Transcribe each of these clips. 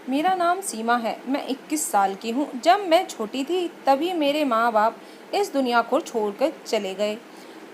मेरा नाम सीमा है। मैं 21 साल की हूँ। जब मैं छोटी थी तभी मेरे माँ बाप इस दुनिया को छोड़कर चले गए।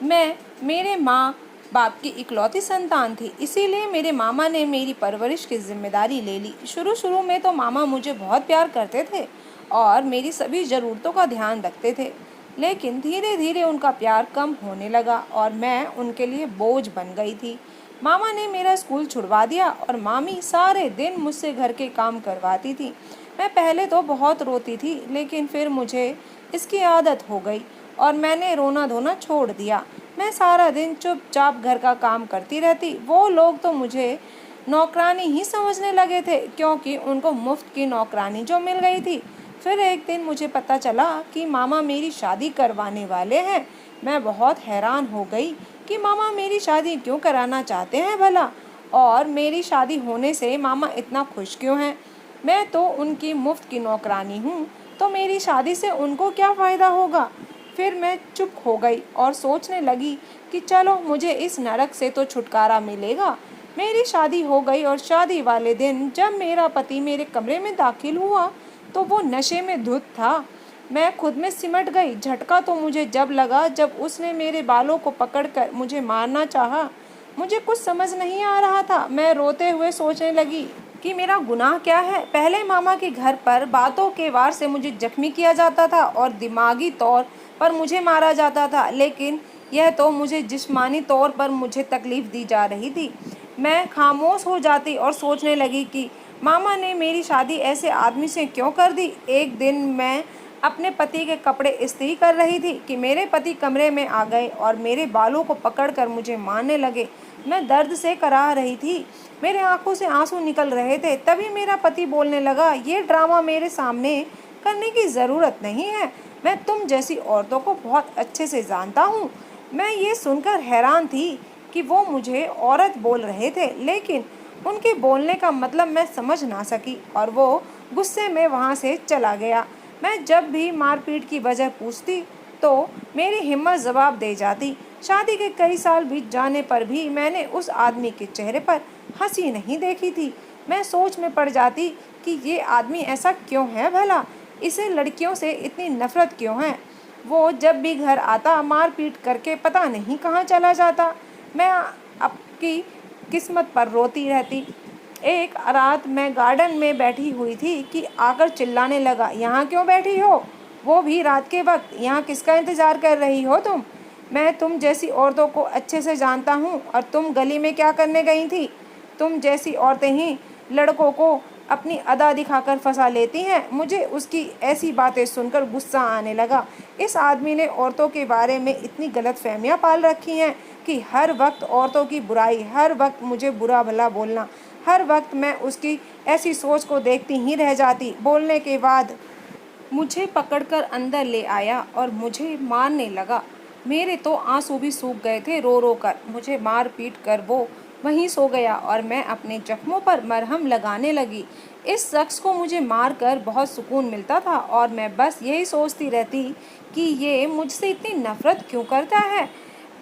मैं मेरे माँ बाप की इकलौती संतान थी, इसीलिए मेरे मामा ने मेरी परवरिश की जिम्मेदारी ले ली। शुरू शुरू में तो मामा मुझे बहुत प्यार करते थे और मेरी सभी ज़रूरतों का ध्यान रखते थे, लेकिन धीरे धीरे उनका प्यार कम होने लगा और मैं उनके लिए बोझ बन गई थी। मामा ने मेरा स्कूल छुड़वा दिया और मामी सारे दिन मुझसे घर के काम करवाती थी। मैं पहले तो बहुत रोती थी, लेकिन फिर मुझे इसकी आदत हो गई और मैंने रोना धोना छोड़ दिया। मैं सारा दिन चुपचाप घर का काम करती रहती। वो लोग तो मुझे नौकरानी ही समझने लगे थे, क्योंकि उनको मुफ्त की नौकरानी जो मिल गई थी। फिर एक दिन मुझे पता चला कि मामा मेरी शादी करवाने वाले हैं। मैं बहुत हैरान हो गई कि मामा मेरी शादी क्यों कराना चाहते हैं भला, और मेरी शादी होने से मामा इतना खुश क्यों हैं। मैं तो उनकी मुफ्त की नौकरानी हूँ, तो मेरी शादी से उनको क्या फ़ायदा होगा। फिर मैं चुप हो गई और सोचने लगी कि चलो मुझे इस नरक से तो छुटकारा मिलेगा। मेरी शादी हो गई और शादी वाले दिन जब मेरा पति मेरे कमरे में दाखिल हुआ तो वो नशे में धुत था। मैं खुद में सिमट गई। झटका तो मुझे जब लगा जब उसने मेरे बालों को पकड़कर मुझे मारना चाहा। मुझे कुछ समझ नहीं आ रहा था। मैं रोते हुए सोचने लगी कि मेरा गुनाह क्या है। पहले मामा के घर पर बातों के वार से मुझे जख्मी किया जाता था और दिमागी तौर पर मुझे मारा जाता था, लेकिन यह तो मुझे जिस्मानी तौर पर मुझे तकलीफ दी जा रही थी। मैं खामोश हो जाती और सोचने लगी कि मामा ने मेरी शादी ऐसे आदमी से क्यों कर दी। एक दिन मैं अपने पति के कपड़े इस्त्री कर रही थी कि मेरे पति कमरे में आ गए और मेरे बालों को पकड़कर मुझे मारने लगे। मैं दर्द से कराह रही थी, मेरे आंखों से आंसू निकल रहे थे। तभी मेरा पति बोलने लगा, ये ड्रामा मेरे सामने करने की ज़रूरत नहीं है। मैं तुम जैसी औरतों को बहुत अच्छे से जानता हूँ। मैं ये सुनकर हैरान थी कि वो मुझे औरत बोल रहे थे, लेकिन उनके बोलने का मतलब मैं समझ ना सकी और वो गुस्से में वहाँ से चला गया। मैं जब भी मारपीट की वजह पूछती तो मेरी हिम्मत जवाब दे जाती। शादी के कई साल बीत जाने पर भी मैंने उस आदमी के चेहरे पर हंसी नहीं देखी थी। मैं सोच में पड़ जाती कि ये आदमी ऐसा क्यों है भला, इसे लड़कियों से इतनी नफरत क्यों है। वो जब भी घर आता मारपीट करके पता नहीं कहाँ चला जाता। मैं आपकी किस्मत पर रोती रहती। एक रात मैं गार्डन में बैठी हुई थी कि आकर चिल्लाने लगा, यहाँ क्यों बैठी हो, वो भी रात के वक्त, यहाँ किसका इंतज़ार कर रही हो तुम। मैं तुम जैसी औरतों को अच्छे से जानता हूँ और तुम गली में क्या करने गई थी। तुम जैसी औरतें ही लड़कों को अपनी अदा दिखाकर फंसा लेती हैं। मुझे उसकी ऐसी बातें सुनकर गुस्सा आने लगा। इस आदमी ने औरतों के बारे में इतनी गलतफहमियां पाल रखी हैं कि हर वक्त औरतों की बुराई, हर वक्त मुझे बुरा भला बोलना, हर वक्त मैं उसकी ऐसी सोच को देखती ही रह जाती। बोलने के बाद मुझे पकड़कर अंदर ले आया और मुझे मारने लगा। मेरे तो आंसू भी सूख गए थे रो रो कर। मुझे मार पीट कर वो वहीं सो गया और मैं अपने जख्मों पर मरहम लगाने लगी। इस शख्स को मुझे मार कर बहुत सुकून मिलता था और मैं बस यही सोचती रहती कि ये मुझसे इतनी नफरत क्यों करता है।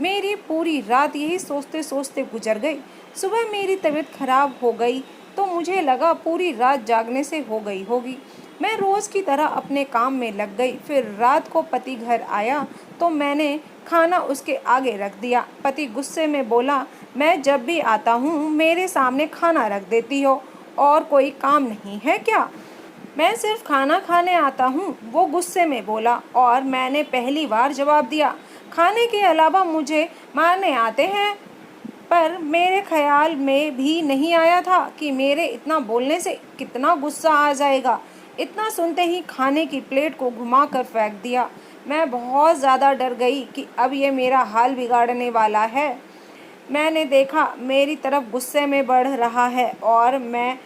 मेरी पूरी रात यही सोचते सोचते गुजर गई। सुबह मेरी तबीयत खराब हो गई तो मुझे लगा पूरी रात जागने से हो गई होगी। मैं रोज़ की तरह अपने काम में लग गई। फिर रात को पति घर आया तो मैंने खाना उसके आगे रख दिया। पति गुस्से में बोला, मैं जब भी आता हूँ मेरे सामने खाना रख देती हो, और कोई काम नहीं है क्या। मैं सिर्फ खाना खाने आता हूँ, वो गुस्से में बोला और मैंने पहली बार जवाब दिया, खाने के अलावा मुझे मारने आते हैं। पर मेरे ख्याल में भी नहीं आया था कि मेरे इतना बोलने से कितना गुस्सा आ जाएगा। इतना सुनते ही खाने की प्लेट को घुमाकर फेंक दिया। मैं बहुत ज़्यादा डर गई कि अब ये मेरा हाल बिगाड़ने वाला है। मैंने देखा मेरी तरफ गुस्से में बढ़ रहा है और मैं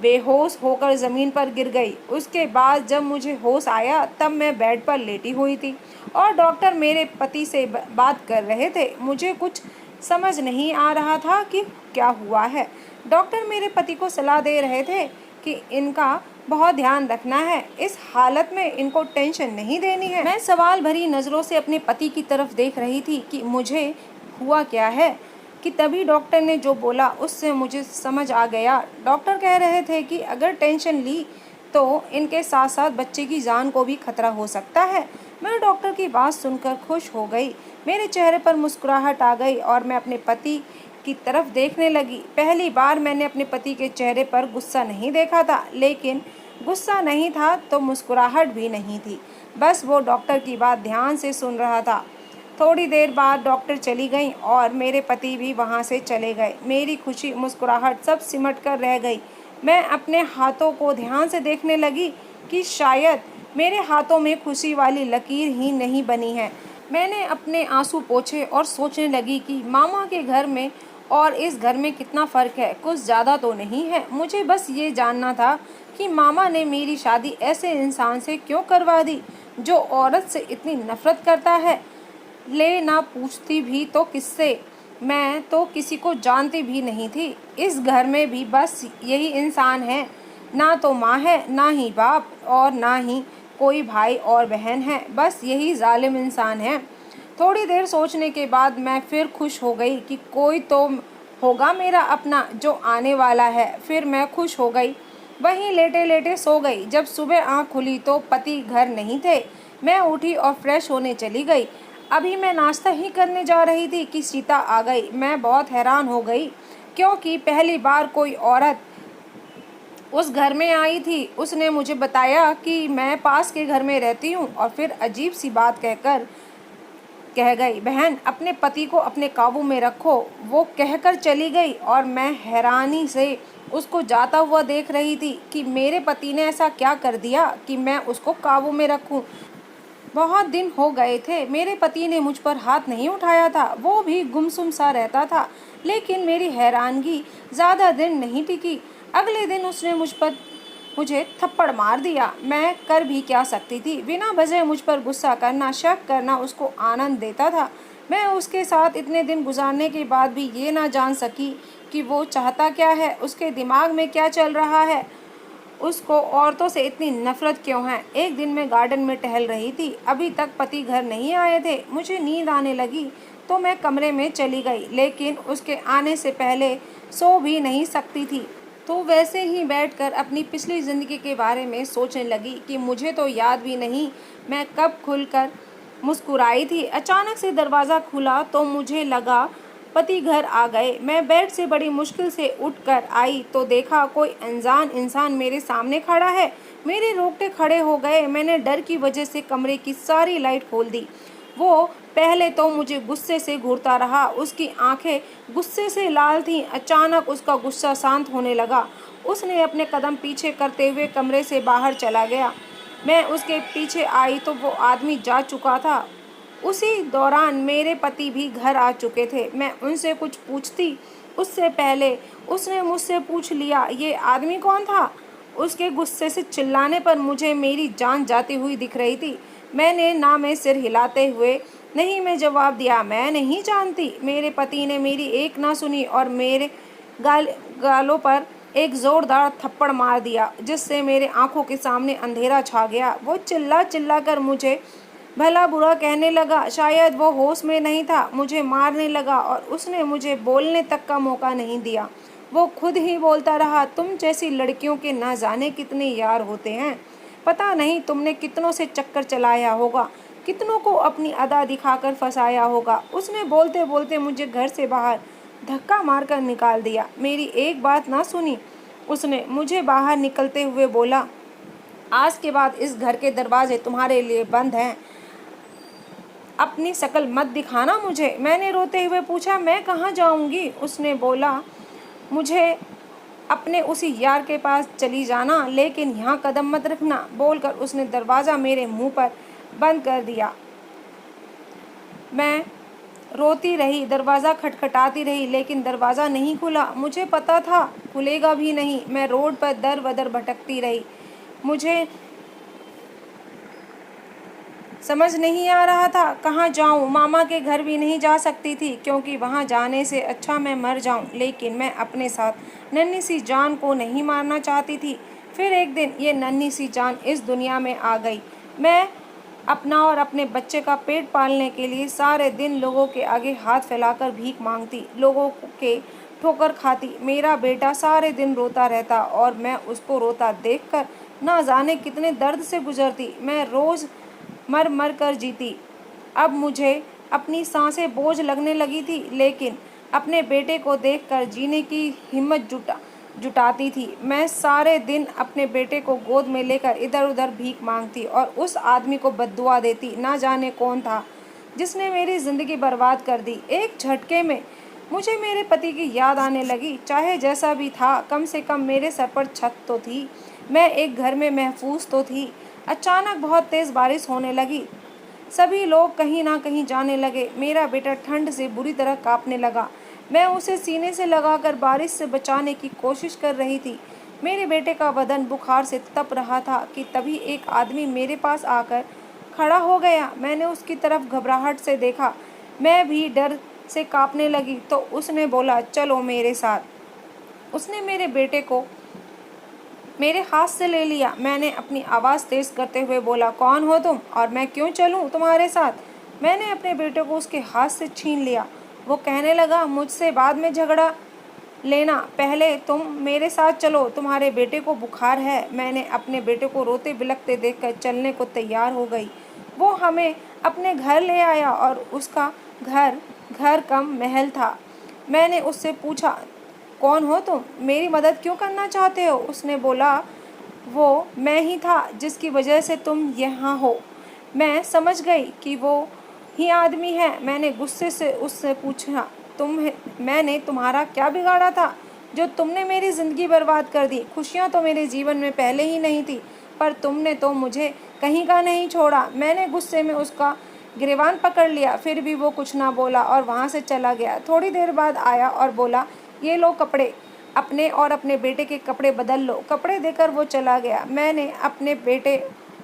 बेहोश होकर ज़मीन पर गिर गई। उसके बाद जब मुझे होश आया तब मैं बेड पर लेटी हुई थी और डॉक्टर मेरे पति से बात कर रहे थे। मुझे कुछ समझ नहीं आ रहा था कि क्या हुआ है। डॉक्टर मेरे पति को सलाह दे रहे थे कि इनका बहुत ध्यान रखना है, इस हालत में इनको टेंशन नहीं देनी है। मैं सवाल भरी नज़रों से अपने पति की तरफ देख रही थी कि मुझे हुआ क्या है। कि तभी डॉक्टर ने जो बोला उससे मुझे समझ आ गया। डॉक्टर कह रहे थे कि अगर टेंशन ली तो इनके साथ साथ बच्चे की जान को भी खतरा हो सकता है। मैं डॉक्टर की बात सुनकर खुश हो गई। मेरे चेहरे पर मुस्कुराहट आ गई और मैं अपने पति की तरफ देखने लगी। पहली बार मैंने अपने पति के चेहरे पर गुस्सा नहीं देखा था, लेकिन गुस्सा नहीं था तो मुस्कुराहट भी नहीं थी। बस वो डॉक्टर की बात ध्यान से सुन रहा था। थोड़ी देर बाद डॉक्टर चली गई और मेरे पति भी वहाँ से चले गए। मेरी खुशी, मुस्कुराहट सब सिमट कर रह गई। मैं अपने हाथों को ध्यान से देखने लगी कि शायद मेरे हाथों में खुशी वाली लकीर ही नहीं बनी है। मैंने अपने आंसू पोंछे और सोचने लगी कि मामा के घर में और इस घर में कितना फ़र्क है। कुछ ज़्यादा तो नहीं है। मुझे बस ये जानना था कि मामा ने मेरी शादी ऐसे इंसान से क्यों करवा दी जो औरत से इतनी नफरत करता है। ले ना पूछती भी तो किससे, मैं तो किसी को जानती भी नहीं थी। इस घर में भी बस यही इंसान है, ना तो माँ है, ना ही बाप और ना ही कोई भाई और बहन है। बस यही जालिम इंसान है। थोड़ी देर सोचने के बाद मैं फिर खुश हो गई कि कोई तो होगा मेरा अपना जो आने वाला है। फिर मैं खुश हो गई, वहीं लेटे लेटे सो गई। जब सुबह आँख खुली तो पति घर नहीं थे। मैं उठी और फ्रेश होने चली गई। अभी मैं नाश्ता ही करने जा रही थी कि सीता आ गई। मैं बहुत हैरान हो गई क्योंकि पहली बार कोई औरत उस घर में आई थी। उसने मुझे बताया कि मैं पास के घर में रहती हूँ और फिर अजीब सी बात कह गई, बहन अपने पति को अपने काबू में रखो। वो कहकर चली गई और मैं हैरानी से उसको जाता हुआ देख रही थी कि मेरे पति ने ऐसा क्या कर दिया कि मैं उसको काबू में रखूं। बहुत दिन हो गए थे मेरे पति ने मुझ पर हाथ नहीं उठाया था। वो भी गुमसुम सा रहता था। लेकिन मेरी हैरानगी ज़्यादा दिन नहीं टिकी। अगले दिन उसने मुझे थप्पड़ मार दिया। मैं कर भी क्या सकती थी। बिना वजह मुझ पर गुस्सा करना, शक करना उसको आनंद देता था। मैं उसके साथ इतने दिन गुजारने के बाद भी ये ना जान सकी कि वो चाहता क्या है, उसके दिमाग में क्या चल रहा है, उसको औरतों से इतनी नफरत क्यों है। एक दिन मैं गार्डन में टहल रही थी। अभी तक पति घर नहीं आए थे। मुझे नींद आने लगी तो मैं कमरे में चली गई, लेकिन उसके आने से पहले सो भी नहीं सकती थी। तो वैसे ही बैठकर अपनी पिछली ज़िंदगी के बारे में सोचने लगी कि मुझे तो याद भी नहीं मैं कब खुलकर मुस्कुराई थी। अचानक से दरवाज़ा खुला तो मुझे लगा पति घर आ गए। मैं बेड से बड़ी मुश्किल से उठकर आई तो देखा कोई अनजान इंसान मेरे सामने खड़ा है। मेरे रोंगटे खड़े हो गए। मैंने डर की वजह से कमरे की सारी लाइट खोल दी। वो पहले तो मुझे गुस्से से घूरता रहा। उसकी आंखें गुस्से से लाल थीं। अचानक उसका गुस्सा शांत होने लगा। उसने अपने कदम पीछे करते हुए कमरे से बाहर चला गया। मैं उसके पीछे आई तो वो आदमी जा चुका था। उसी दौरान मेरे पति भी घर आ चुके थे। मैं उनसे कुछ पूछती उससे पहले उसने मुझसे पूछ लिया, ये आदमी कौन था। उसके गुस्से से चिल्लाने पर मुझे मेरी जान जाती हुई दिख रही थी। मैंने ना में सिर हिलाते हुए नहीं में जवाब दिया, मैं नहीं जानती। मेरे पति ने मेरी एक ना सुनी और मेरे गालों पर एक जोरदार थप्पड़ मार दिया, जिससे मेरे आंखों के सामने अंधेरा छा गया। वो चिल्ला चिल्ला कर मुझे भला बुरा कहने लगा। शायद वो होश में नहीं था। मुझे मारने लगा और उसने मुझे बोलने तक का मौका नहीं दिया। वो खुद ही बोलता रहा, तुम जैसी लड़कियों के ना जाने कितने यार होते हैं। पता नहीं तुमने कितनों से चक्कर चलाया होगा, कितनों को अपनी अदा दिखाकर फंसाया होगा। उसने बोलते बोलते मुझे घर से बाहर धक्का मारकर निकाल दिया। मेरी एक बात ना सुनी। उसने मुझे बाहर निकलते हुए बोला, आज के बाद इस घर के दरवाजे तुम्हारे लिए बंद हैं। अपनी शक्ल मत दिखाना मुझे। मैंने रोते हुए पूछा, मैं कहाँ जाऊँगी। उसने बोला, मुझे अपने उसी यार के पास चली जाना, लेकिन यहाँ कदम मत रखना। बोलकर उसने दरवाज़ा मेरे मुंह पर बंद कर दिया। मैं रोती रही, दरवाज़ा खटखटाती रही, लेकिन दरवाज़ा नहीं खुला। मुझे पता था खुलेगा भी नहीं। मैं रोड पर दर बदर भटकती रही। मुझे समझ नहीं आ रहा था कहाँ जाऊँ। मामा के घर भी नहीं जा सकती थी क्योंकि वहाँ जाने से अच्छा मैं मर जाऊँ, लेकिन मैं अपने साथ नन्ही सी जान को नहीं मारना चाहती थी। फिर एक दिन ये नन्ही सी जान इस दुनिया में आ गई। मैं अपना और अपने बच्चे का पेट पालने के लिए सारे दिन लोगों के आगे हाथ फैलाकर भीख मांगती, लोगों के ठोकर खाती। मेरा बेटा सारे दिन रोता रहता और मैं उसको रोता देखकर ना जाने कितने दर्द से गुजरती। मैं रोज मर मर कर जीती। अब मुझे अपनी सांसें बोझ लगने लगी थी, लेकिन अपने बेटे को देखकर जीने की हिम्मत जुटाती थी। मैं सारे दिन अपने बेटे को गोद में लेकर इधर उधर भीख मांगती और उस आदमी को बद्दुआ देती। ना जाने कौन था जिसने मेरी जिंदगी बर्बाद कर दी। एक झटके में मुझे मेरे पति की याद आने लगी। चाहे जैसा भी था, कम से कम मेरे सर पर छत तो थी, मैं एक घर में महफूज तो थी। अचानक बहुत तेज बारिश होने लगी। सभी लोग कहीं ना कहीं जाने लगे। मेरा बेटा ठंड से बुरी तरह कांपने लगा। मैं उसे सीने से लगाकर बारिश से बचाने की कोशिश कर रही थी। मेरे बेटे का बदन बुखार से तप रहा था कि तभी एक आदमी मेरे पास आकर खड़ा हो गया। मैंने उसकी तरफ घबराहट से देखा। मैं भी डर से कांपने लगी तो उसने बोला, चलो मेरे साथ। उसने मेरे बेटे को मेरे हाथ से ले लिया। मैंने अपनी आवाज़ तेज करते हुए बोला, कौन हो तुम और मैं क्यों चलूं तुम्हारे साथ? मैंने अपने बेटे को उसके हाथ से छीन लिया। वो कहने लगा, मुझसे बाद में झगड़ा लेना, पहले तुम मेरे साथ चलो, तुम्हारे बेटे को बुखार है। मैंने अपने बेटे को रोते बिलखते देखकर चलने को तैयार हो गई। वो हमें अपने घर ले आया और उसका घर घर कम महल था। मैंने उससे पूछा, कौन हो तुम? मेरी मदद क्यों करना चाहते हो? उसने बोला, वो मैं ही था जिसकी वजह से तुम यहाँ हो। मैं समझ गई कि वो ही आदमी है। मैंने गुस्से से उससे पूछा, मैंने तुम्हारा क्या बिगाड़ा था जो तुमने मेरी ज़िंदगी बर्बाद कर दी? खुशियाँ तो मेरे जीवन में पहले ही नहीं थी, पर तुमने तो मुझे कहीं का नहीं छोड़ा। मैंने गुस्से में उसका गिरेबान पकड़ लिया, फिर भी वो कुछ ना बोला और वहाँ से चला गया। थोड़ी देर बाद आया और बोला, ये लो कपड़े, अपने और अपने बेटे के कपड़े बदल लो। कपड़े देकर वो चला गया। मैंने अपने बेटे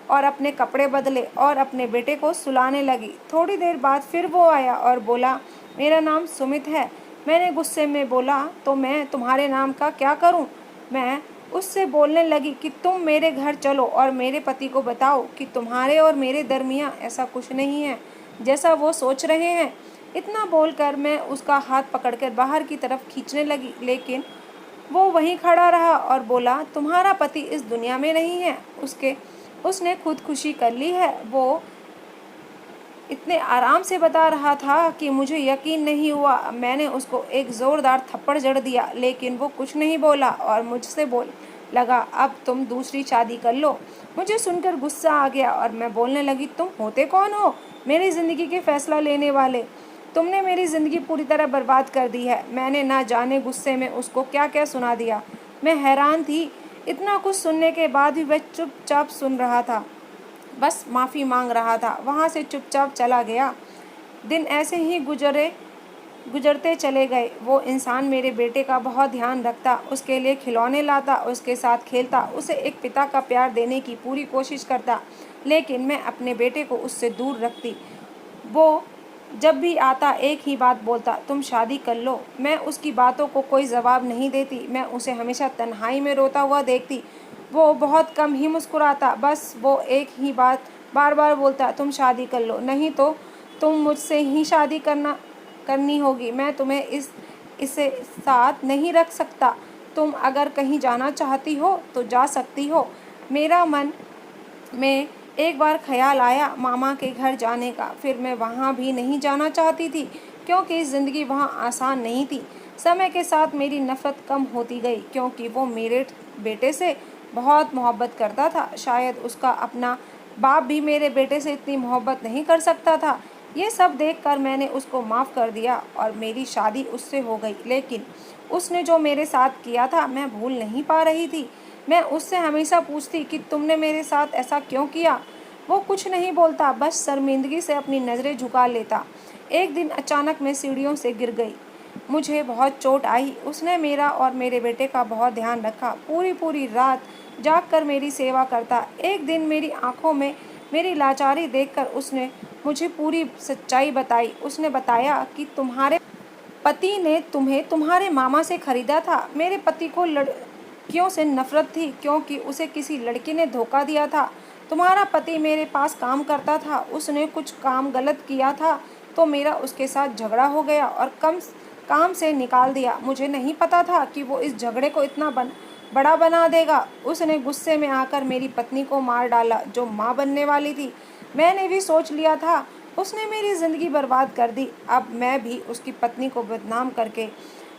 और अपने कपड़े बदले और अपने बेटे को सुलाने लगी। थोड़ी देर बाद फिर वो आया और बोला, मेरा नाम सुमित है। मैंने गुस्से में बोला, तो मैं तुम्हारे नाम का क्या करूं? मैं उससे बोलने लगी कि तुम मेरे घर चलो और मेरे पति को बताओ कि तुम्हारे और मेरे दरमियां ऐसा कुछ नहीं है जैसा वो सोच रहे हैं। इतना बोलकर मैं उसका हाथ पकड़कर बाहर की तरफ खींचने लगी, लेकिन वो वहीं खड़ा रहा और बोला, तुम्हारा पति इस दुनिया में नहीं है, उसने खुदकुशी कर ली है। वो इतने आराम से बता रहा था कि मुझे यकीन नहीं हुआ। मैंने उसको एक ज़ोरदार थप्पड़ जड़ दिया, लेकिन वो कुछ नहीं बोला और मुझसे बोल लगा, अब तुम दूसरी शादी कर लो। मुझे सुनकर गुस्सा आ गया और मैं बोलने लगी, तुम होते कौन हो मेरी ज़िंदगी के फैसला लेने वाले? तुमने मेरी ज़िंदगी पूरी तरह बर्बाद कर दी है। मैंने ना जाने गुस्से में उसको क्या क्या सुना दिया। मैं हैरान थी, इतना कुछ सुनने के बाद भी वह चुपचाप सुन रहा था, बस माफ़ी मांग रहा था। वहाँ से चुपचाप चला गया। दिन ऐसे ही गुजरते चले गए। वो इंसान मेरे बेटे का बहुत ध्यान रखता, उसके लिए खिलौने लाता, उसके साथ खेलता, उसे एक पिता का प्यार देने की पूरी कोशिश करता, लेकिन मैं अपने बेटे को उससे दूर रखती। वो जब भी आता एक ही बात बोलता, तुम शादी कर लो। मैं उसकी बातों को कोई जवाब नहीं देती। मैं उसे हमेशा तन्हाई में रोता हुआ देखती। वो बहुत कम ही मुस्कुराता, बस वो एक ही बात बार बार बोलता, तुम शादी कर लो, नहीं तो तुम मुझसे ही शादी करनी होगी। मैं तुम्हें इसे साथ नहीं रख सकता। तुम अगर कहीं जाना चाहती हो तो जा सकती हो। मेरा मन में एक बार ख्याल आया मामा के घर जाने का, फिर मैं वहाँ भी नहीं जाना चाहती थी क्योंकि ज़िंदगी वहाँ आसान नहीं थी। समय के साथ मेरी नफ़रत कम होती गई क्योंकि वो मेरे बेटे से बहुत मोहब्बत करता था। शायद उसका अपना बाप भी मेरे बेटे से इतनी मोहब्बत नहीं कर सकता था। ये सब देखकर मैंने उसको माफ़ कर दिया और मेरी शादी उससे हो गई, लेकिन उसने जो मेरे साथ किया था मैं भूल नहीं पा रही थी। मैं उससे हमेशा पूछती कि तुमने मेरे साथ ऐसा क्यों किया। वो कुछ नहीं बोलता, बस शर्मिंदगी से अपनी नज़रें झुका लेता। एक दिन अचानक मैं सीढ़ियों से गिर गई। मुझे बहुत चोट आई। उसने मेरा और मेरे बेटे का बहुत ध्यान रखा, पूरी पूरी रात जागकर मेरी सेवा करता। एक दिन मेरी आंखों में मेरी लाचारी देखकर उसने मुझे पूरी सच्चाई बताई। उसने बताया कि तुम्हारे पति ने तुम्हें तुम्हारे मामा से खरीदा था। मेरे पति को लड़कियों से नफरत थी क्योंकि उसे किसी लड़की ने धोखा दिया था। तुम्हारा पति मेरे पास काम करता था, उसने कुछ काम गलत किया था तो मेरा उसके साथ झगड़ा हो गया और काम से निकाल दिया। मुझे नहीं पता था कि वो इस झगड़े को इतना बड़ा बना देगा। उसने गुस्से में आकर मेरी पत्नी को मार डाला, जो माँ बनने वाली थी। मैंने भी सोच लिया था उसने मेरी ज़िंदगी बर्बाद कर दी। अब मैं भी उसकी पत्नी को बदनाम करके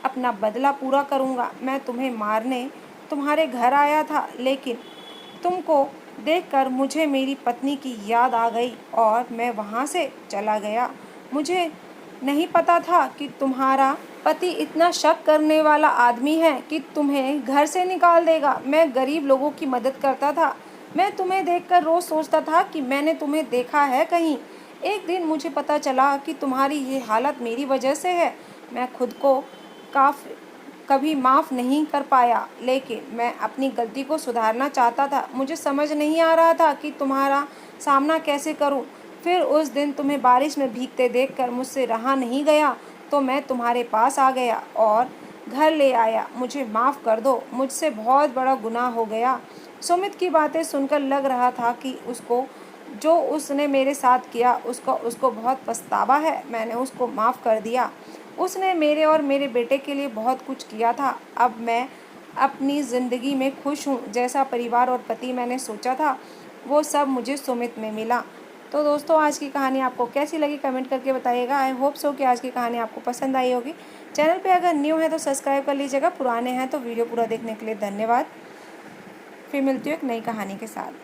अपना बदला पूरा करूँगा। मैं तुम्हें मारने तुम्हारे घर आया था, लेकिन तुमको देखकर मुझे मेरी पत्नी की याद आ गई और मैं वहाँ से चला गया। मुझे नहीं पता था कि तुम्हारा पति इतना शक करने वाला आदमी है कि तुम्हें घर से निकाल देगा। मैं गरीब लोगों की मदद करता था। मैं तुम्हें देखकर रोज़ सोचता था कि मैंने तुम्हें देखा है कहीं। एक दिन मुझे पता चला कि तुम्हारी ये हालत मेरी वजह से है। मैं खुद को कभी माफ़ नहीं कर पाया, लेकिन मैं अपनी गलती को सुधारना चाहता था। मुझे समझ नहीं आ रहा था कि तुम्हारा सामना कैसे करूं। फिर उस दिन तुम्हें बारिश में भीगते देखकर मुझसे रहा नहीं गया, तो मैं तुम्हारे पास आ गया और घर ले आया। मुझे माफ़ कर दो, मुझसे बहुत बड़ा गुनाह हो गया। सुमित की बातें सुनकर लग रहा था कि जो उसने मेरे साथ किया उसको बहुत पछतावा है। मैंने उसको माफ़ कर दिया। उसने मेरे और मेरे बेटे के लिए बहुत कुछ किया था। अब मैं अपनी ज़िंदगी में खुश हूँ। जैसा परिवार और पति मैंने सोचा था, वो सब मुझे सुमित में मिला। तो दोस्तों, आज की कहानी आपको कैसी लगी कमेंट करके बताइएगा। आई होप सो कि आज की कहानी आपको पसंद आई होगी। चैनल पे अगर न्यू है तो सब्सक्राइब कर लीजिएगा, पुराने हैं तो वीडियो पूरा देखने के लिए धन्यवाद। फिर मिलती हूँ एक नई कहानी के साथ।